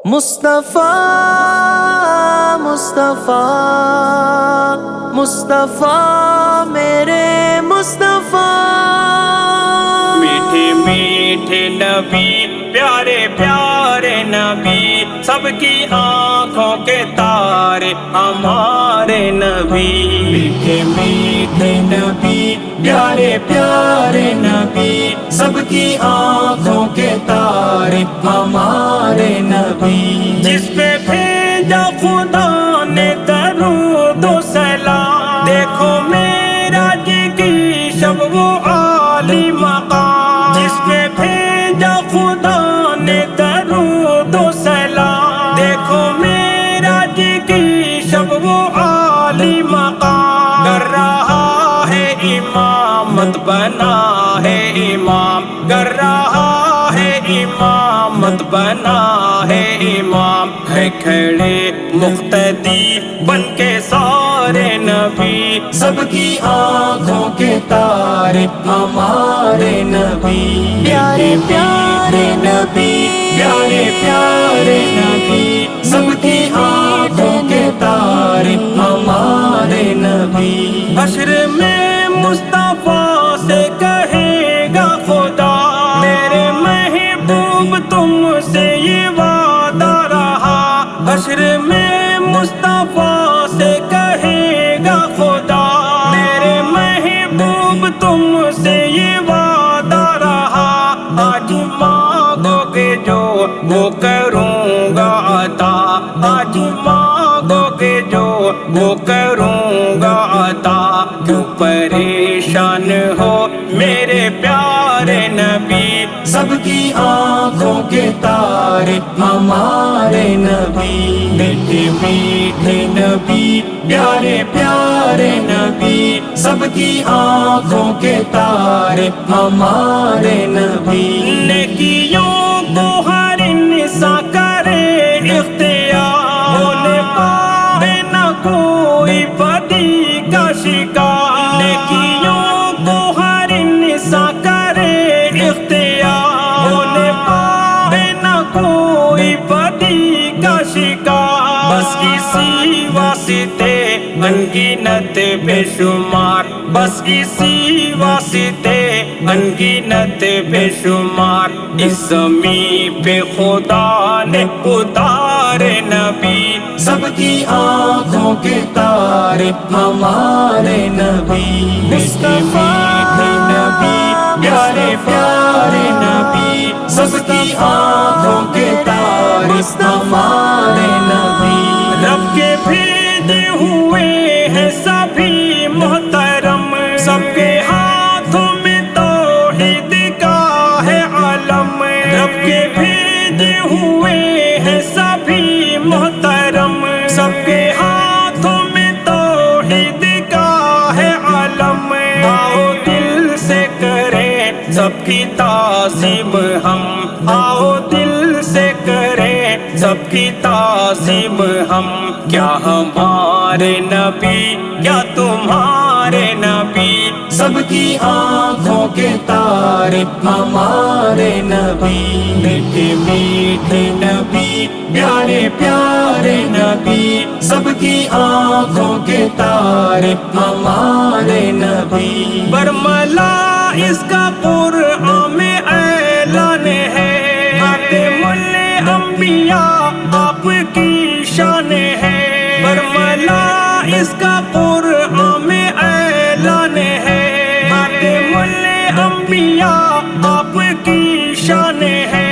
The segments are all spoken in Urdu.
مصطفیٰ مصطفیٰ مصطفیٰ میرے مصطفیٰ، میٹھے میٹھے نبی، پیارے پیارے نبی، سب کی آنکھوں کے تارے ہمارے نبی۔ میٹھے میٹھے نبی، پیارے پیارے نبی، سب کی آنکھوں کے تارے ہمارے نبی۔ جس پہ بھیجا خدا نے درود و سلام، دیکھو معراج کی شب وہ عالی مقام، جس پہ بھیجا خدا نے درود و سلام، دیکھو معراج کی شب وہ عالی مقام۔ کر رہا ہے امامت، بنا ہے امام، کر رہا ہے امامت، بنا ہے امام، ہے کھڑے مقتدی بن کے سارے نبی، سب کی آنکھوں کے تارے ہمارے نبی۔ پیارے پیارے نبی، پیارے پیارے نبی، سب کی آنکھوں کے تارے ہمارے نبی۔ حشر میں مصطفیٰ سے کہے گا خدا، میرے محبوب تم سے یہ وعدہ رہا۔ حشر میں مصطفیٰ سے کہے گا خدا، میرے محبوب تم سے یہ وعدہ رہا۔ آج مانگو گے جو وہ کروں گا عطا، آج مانگو گے جو وہ کروں گا عطا۔ کیوں پریشان ہو میرے پیارے نبی، سب کی آنکھوں کے تارے ہمارے نبی۔ میٹھے میٹھے نبی، پیارے پیارے نبی، سب کی آنکھوں کے تارے ہمارے نبی۔ نیکیوں کو ہر انسان کرے اختیار، بولے پائے نہ کوئی بدی کا شکار۔ نیکیوں کو ہر انسان کرے اختیار، بولے پائے نہ کوئی بدی کا شکار۔ بس اسی واسطے انگنت بے شمار، بس اسی واسطے انگنت بے شمار، اس زمین پہ خدا نے اتارے نبی، سب کی آنکھوں کے تارے ہمارے نبی۔ مصطفیٰ نبی، پیارے پیارے نبی، سب کی آنکھوں کے تارے ہمارے نبی۔ رب کے بھیجے ہوئے ہیں سبھی محترم، سب کے ہاتھوں میں توحید کا ہے علم۔ رب کے بھیجے ہوئے ہیں سبھی محترم، سب کے ہاتھوں میں توحید کا ہے علم۔ آؤ دل سے کریں سب کی تعظیم ہم، آؤ دل سے کریں سب کی تعظیم ہم۔ کیا ہمارے نبی، کیا تمہارے نبی، سب کی آنکھوں کے تارے ہمارے نبی۔ میٹھے میٹھے نبی، پیارے پیارے نبی، سب کی آنکھوں کے تارے ہمارے نبی۔ برملا اس کا قرآن میں اعلان ہے، خاتم الانبیاء آپ کی شان ہے۔ برملا اس کا قرآن میں اعلان ہے، خاتم الانبیاء آپ کی شان ہے۔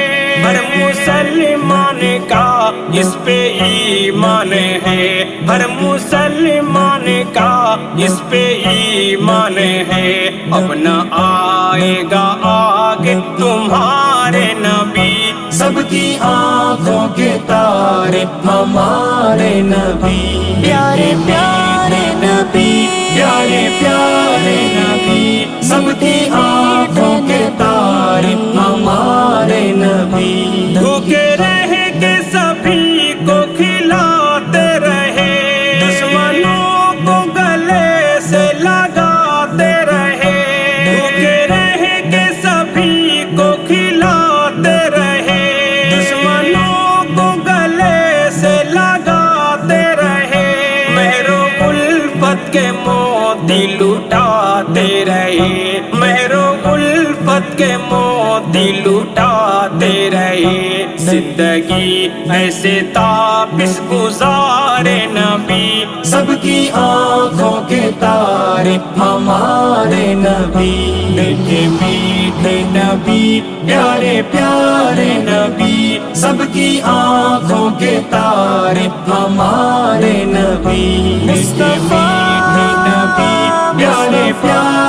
ہر مسلمان کا اس پہ ایمان ہے، ہر مسلمان کا اس پہ ایمان ہے۔ اب نہ آئے گا آگے تمہارے نبی، سب کی آنکھوں کے تارے ہمارے نبی۔ پیارے پیارے نبی، پیارے پیارے نبی، سب کی آنکھوں کے تارے ہمارے نبی۔ بھوکے رہ کے سبھی کو کھلاتے رہے، دشمنوں کو گلے سے لگاتے رہے۔ بھوکے رہ کے سبھی کو کھلاتے رہے، دشمنوں کو گلے موتی لٹاتے رہے، مہر و الفت کے موتی لٹاتے رہے، زندگی ایسے تابس گزارے نبی، سب کی آنکھوں کے تارے ہمارے نبی، میٹھے میٹھے نبی، پیارے پیارے نبی، سب کی آنکھوں کے تارے ہمارے نبی، میٹھے میٹھے نبی، پیارے پیارے